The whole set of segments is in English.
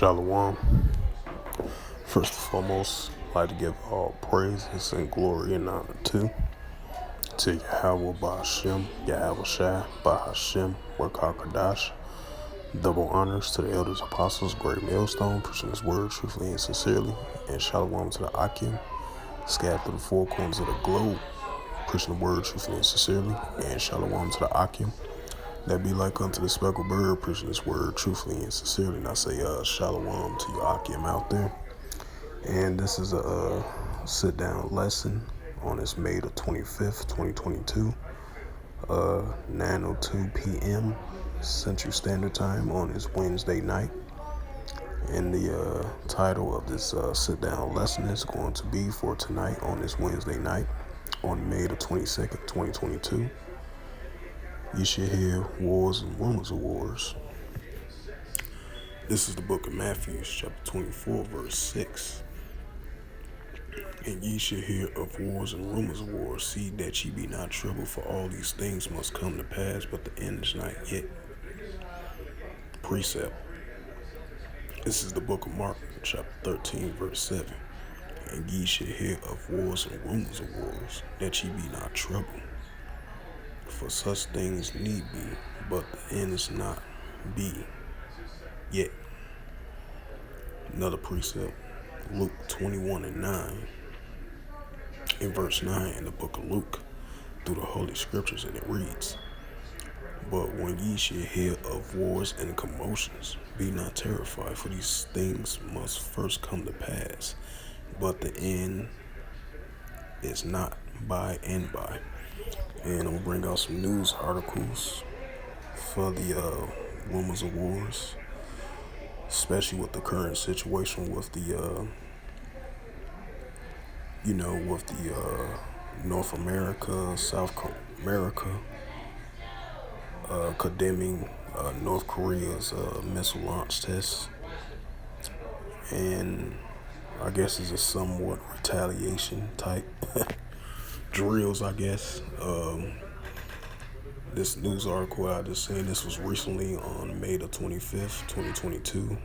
Shalom. First and foremost, I'd like to give all praises and glory and honor to Yahweh Ba'Hashem, Yahweh Shai, Ba'Hashem, Wakakadash. Double honors to the elders, apostles, great millstone, preaching his word truthfully and sincerely. And shalom to the Akim, scattered through the four corners of the globe, preaching the word truthfully and sincerely. And shalom to the Akim, that be like unto the speckled bird, preaching his word truthfully and sincerely. And I say shalom to you Akim out there. And this is a sit-down lesson on this May the 25th, 2022, 9:02 p.m. Central Standard Time on this Wednesday night. And the title of this sit-down lesson is going to be for tonight on this Wednesday night on May the 22nd, 2022. You should hear wars and rumors of wars. This is the book of Matthew, chapter 24, verse 6. And ye shall hear of wars and rumors of wars. See that ye be not troubled, for all these things must come to pass, but the end is not yet. Precept. This is the book of Mark, chapter 13, verse 7. And ye shall hear of wars and rumors of wars, that ye be not troubled. For such things need be, but the end is not be yet. Another precept, Luke 21:9. In verse 9 in the book of Luke, through the Holy Scriptures, and it reads, But when ye shall hear of wars and commotions, be not terrified, for these things must first come to pass, but the end is not by and by. And I'm going to bring out some news articles for the rumors of wars, especially with the current situation with the North America, South America, condemning North Korea's missile launch tests. And I guess it's a somewhat retaliation type drills, I guess. This news article I just seen, this was recently on May the 25th, 2022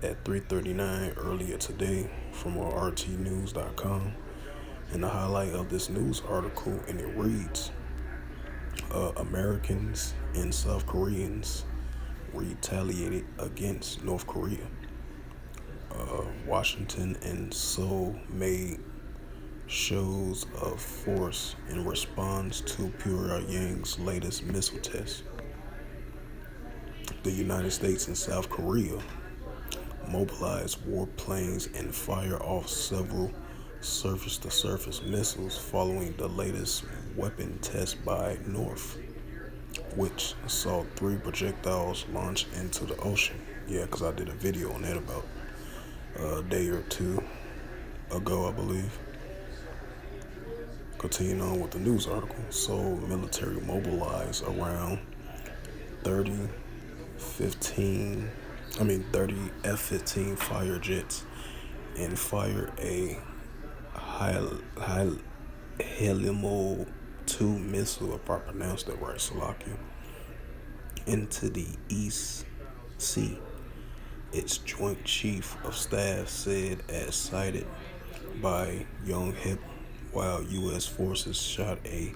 at 3:39 earlier today from rtnews.com. And the highlight of this news article, and it reads, Americans and South Koreans retaliated against North Korea. Washington and Seoul made shows of force in response to Pyongyang's latest missile test. The United States and South Korea mobilized warplanes and fire off several surface-to-surface missiles following the latest weapon test by North, which saw 3 projectiles launch into the ocean. Yeah, because I did a video on that about a day or two ago, I believe. Continuing on with the news article. So military mobilized around 30 F-15 fire jets and fired a Helimo 2 missile, if I pronounced that right, Salakia, into the East Sea. Its Joint Chief of Staff said, as cited by Yonhap, while U.S. forces shot a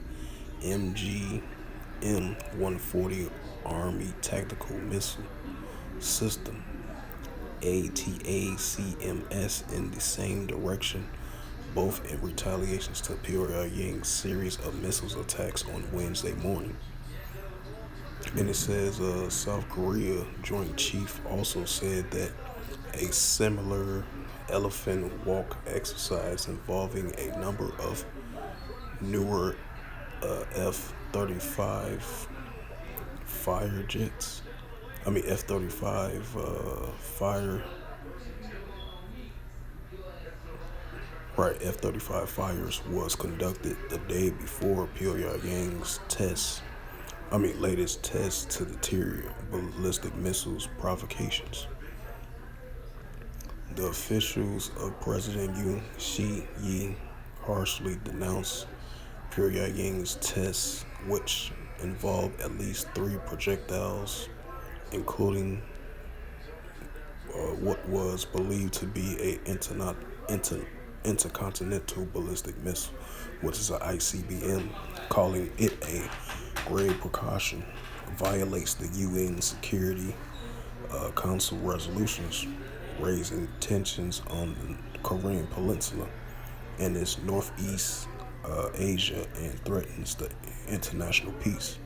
MGM-140 Army Tactical Missile System, ATACMS, in the same direction, both in retaliations to Pyongyang's series of missiles attacks on Wednesday morning. And it says South Korea Joint Chief also said that a similar elephant walk exercise involving a number of newer F-35 fire jets, F-35 F-35 fires was conducted the day before Pyongyang's latest test to deter ballistic missiles provocations. The officials of President Yoon Xi harshly denounced Pyongyang's tests, which involved at least 3 projectiles, including what was believed to be a intercontinental ballistic missile, which is an ICBM, calling it a grave precaution, violates the UN Security Council resolutions, raising tensions on the Korean Peninsula and its northeast Asia and threatens the international peace.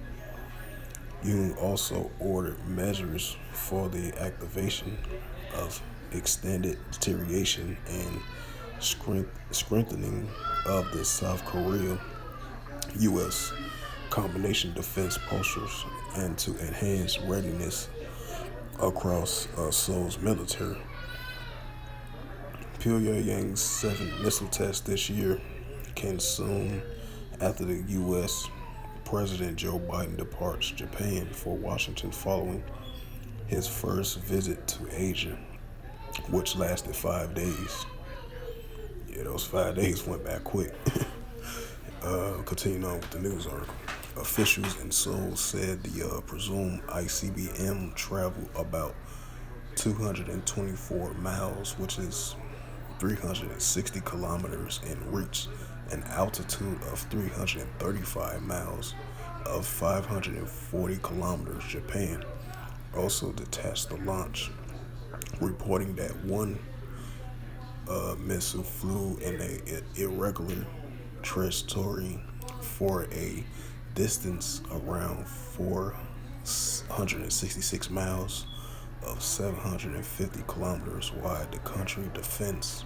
Yoon also ordered measures for the activation of extended deterioration and strengthening of the South Korea U.S. combination defense postures and to enhance readiness across Seoul's military. Pyongyang's seventh missile test this year can soon after the U.S. President Joe Biden departs Japan for Washington following his first visit to Asia, which lasted 5 days. Yeah, those 5 days went back quick. Continuing on with the news article. Officials in Seoul said the presumed ICBM traveled about 224 miles, which is 360 kilometers, and reached an altitude of 335 miles of 540 kilometers. Japan also detached the launch, reporting that one missile flew in a irregular trajectory for a distance around 466 miles of 750 kilometers wide. The country defense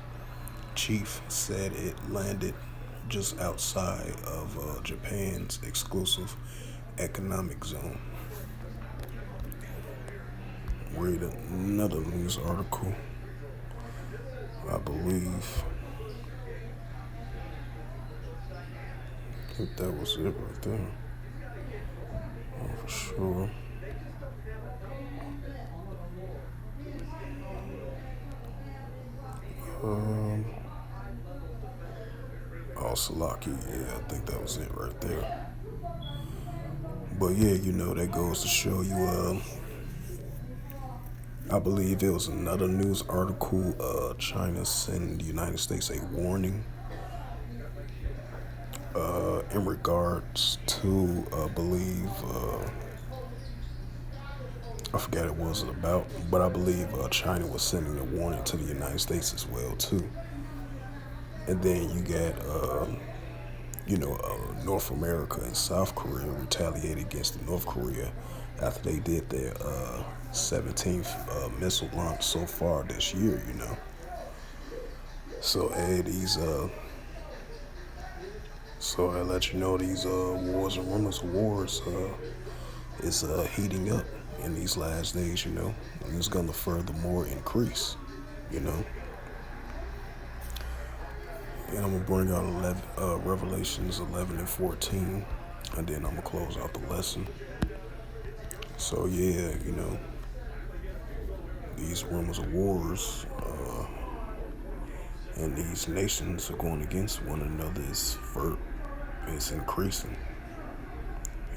chief said it landed just outside of Japan's exclusive economic zone. Read another news article. I believe. I think that was it right there. Oh, for sure. Salaki, yeah, I think that was it right there. But yeah, that goes to show you, I believe it was another news article, China sent the United States a warning in regards to, I forgot what it was about, but I believe China was sending a warning to the United States as well too. And then you got, North America and South Korea retaliated against North Korea after they did their 17th missile launch so far this year. So, so I let you know these wars and rumors of wars is heating up in these last days, and it's gonna furthermore increase, you know. And I'm gonna bring out Revelations 11 and 14, and then I'm gonna close out the lesson. So yeah, these rumors of wars and these nations are going against one another is increasing,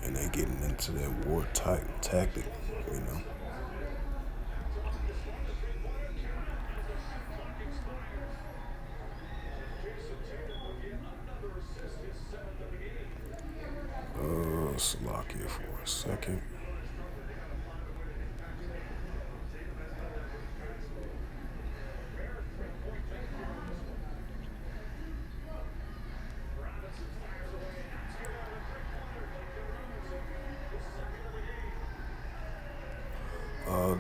and they're getting into that war tactic, Slovakia for a second.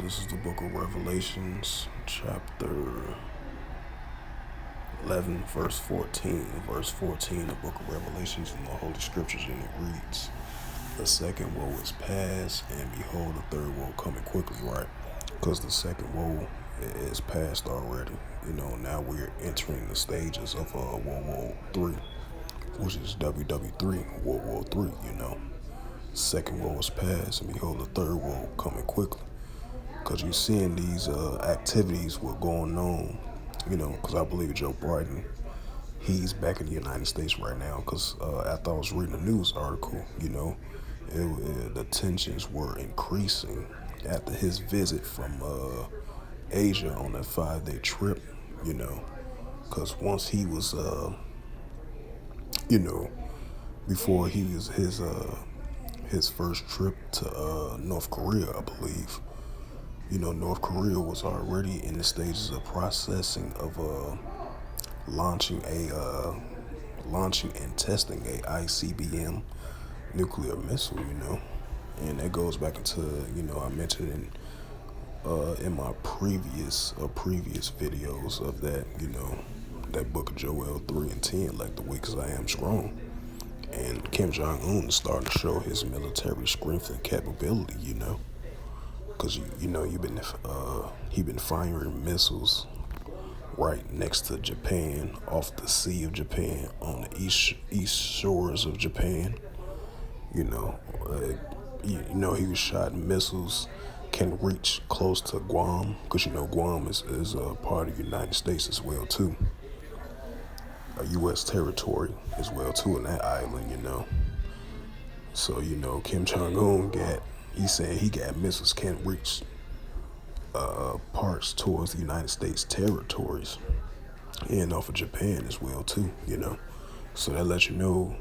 This is the book of Revelations, chapter 11, verse 14. Verse 14, the book of Revelations in the Holy Scriptures, and it reads, "The second woe is past, and behold, the third woe coming quickly," right? Because the second woe is past already. Now we're entering the stages of World War III, which is WW3, World War III. Second woe is past, and behold, the third woe coming quickly. Because you're seeing these activities were going on, because I believe Joe Biden, he's back in the United States right now. Because after I was reading a news article, the tensions were increasing after his visit from Asia on that 5 day trip, you know, because once he was, you know, before he was his first trip to North Korea, I believe. You know, North Korea was already in the stages of processing of launching a launching and testing a ICBM nuclear missile. You know, and that goes back into, you know, I mentioned in my previous videos of that, you know, that book of Joel 3:10, like the weak as I am strong. And Kim Jong Un is starting to show his military strength and capability, you know, because you know he been firing missiles right next to Japan, off the Sea of Japan, on the east shores of Japan. You know, you know he was shot missiles can reach close to Guam, because you know Guam is a part of the United States as well too, a U.S. territory as well too in that island. You know, so you know Kim Jong Un he said he got missiles can reach parts towards the United States territories and off of Japan as well too. You know, so that lets you know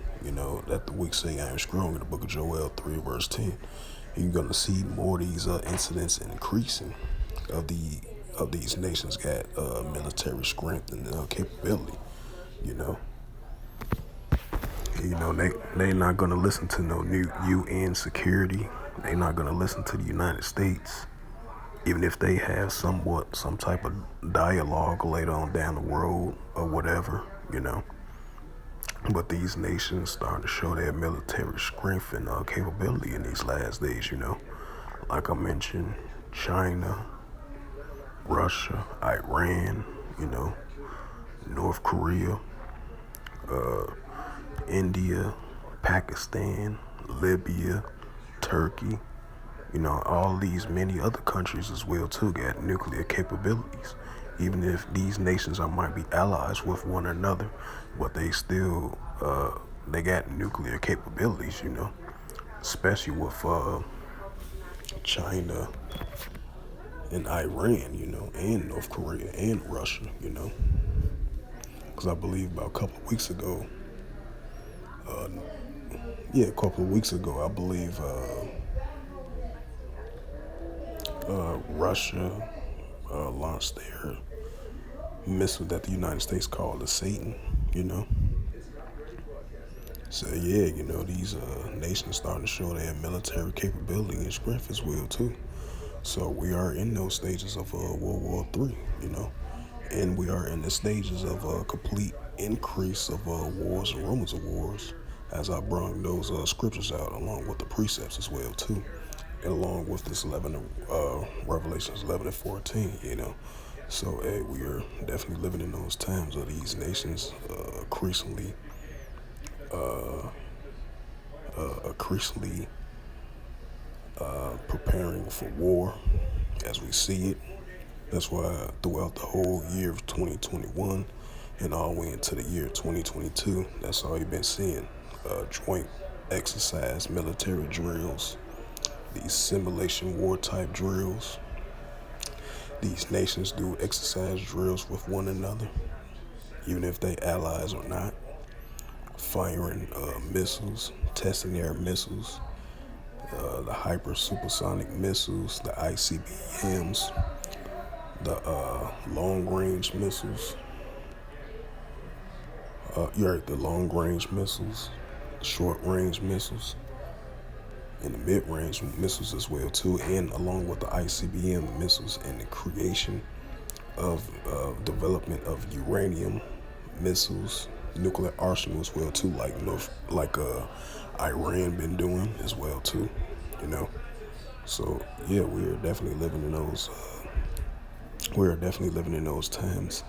that the weak say I am strong in the book of Joel 3:10. And you're gonna see more of these incidents increasing of these nations got military strength and capability. You know, they not gonna listen to no new UN security. They not gonna listen to the United States, even if they have some type of dialogue later on down the road or whatever. You know. But these nations starting to show their military strength and capability in these last days, you know. Like I mentioned, China, Russia, Iran, you know, North Korea, India, Pakistan, Libya, Turkey, you know, all these many other countries as well too got nuclear capabilities. Even if these nations might be allies with one another, but they still they got nuclear capabilities, you know, especially with China and Iran, you know, and North Korea and Russia, you know, because I believe about a couple of weeks ago, I believe Russia launched their missile that the United States called the Satan, you know. So yeah, you know, these nations starting to show their military capability and strength as well too. So we are in those stages of World War III, you know, and we are in the stages of a complete increase of wars and rumors of wars, as I brought those scriptures out along with the precepts as well too, and along with this Revelations 11:14, you know. So hey, we are definitely living in those times of these nations increasingly preparing for war as we see it. That's why throughout the whole year of 2021 and all the way into the year 2022, that's all you've been seeing. Joint exercise, military drills, these simulation war type drills. These nations do exercise drills with one another, even if they allies or not, firing missiles, testing their missiles, the hyper supersonic missiles, the ICBMs, the long range missiles. The long range missiles, short range missiles, and the mid range missiles as well too, and along with the ICBM missiles and the creation of development of uranium missiles, nuclear arsenal as well too, like Iran been doing as well too, you know. So yeah, we are definitely living in those. We are definitely living in those times,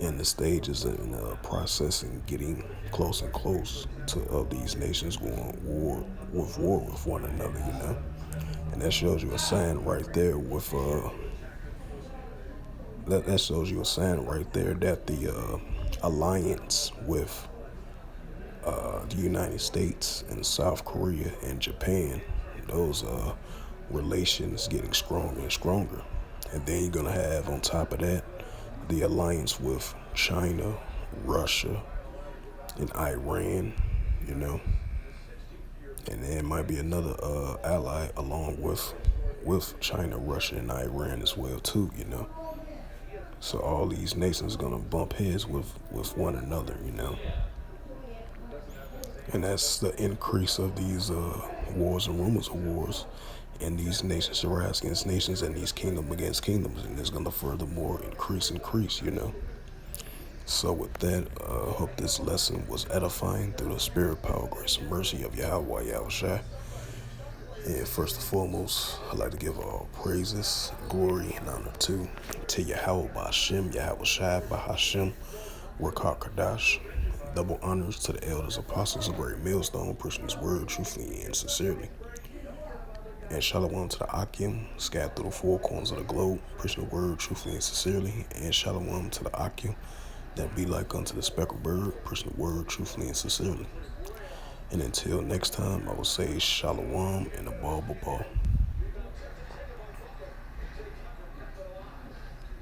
and the stages and processing getting close and close to these nations going war with one another, you know. And that shows you a sign right there with that shows you a sign right there that the alliance with the United States and South Korea and Japan, those relations getting stronger and stronger And then you're gonna have on top of that the alliance with China, Russia, and Iran, you know. And there might be another ally along with China, Russia, and Iran as well too, you know. So all these nations gonna bump heads with one another, you know. And that's the increase of these wars and rumors of wars, and these nations rise against nations, and these kingdom against kingdoms, and it's gonna furthermore increase, you know. So with that, I hope this lesson was edifying through the spirit, power, grace, and mercy of Yahweh Yahushua. And first and foremost, I'd like to give all praises, glory, and honor to Yahweh Ba'Shem, Yahweh Shai Ba'Hashem, Rakah Kadash. Double honors to the elders, apostles, a great millstone, pushing his word truthfully and sincerely. And shalom to the Akim, scattered through the four corners of the globe, pushing the word truthfully and sincerely. And shalom to the Akim, that be like unto the speckled bird, pushing the word truthfully and sincerely. And until next time, I will say shalom and above.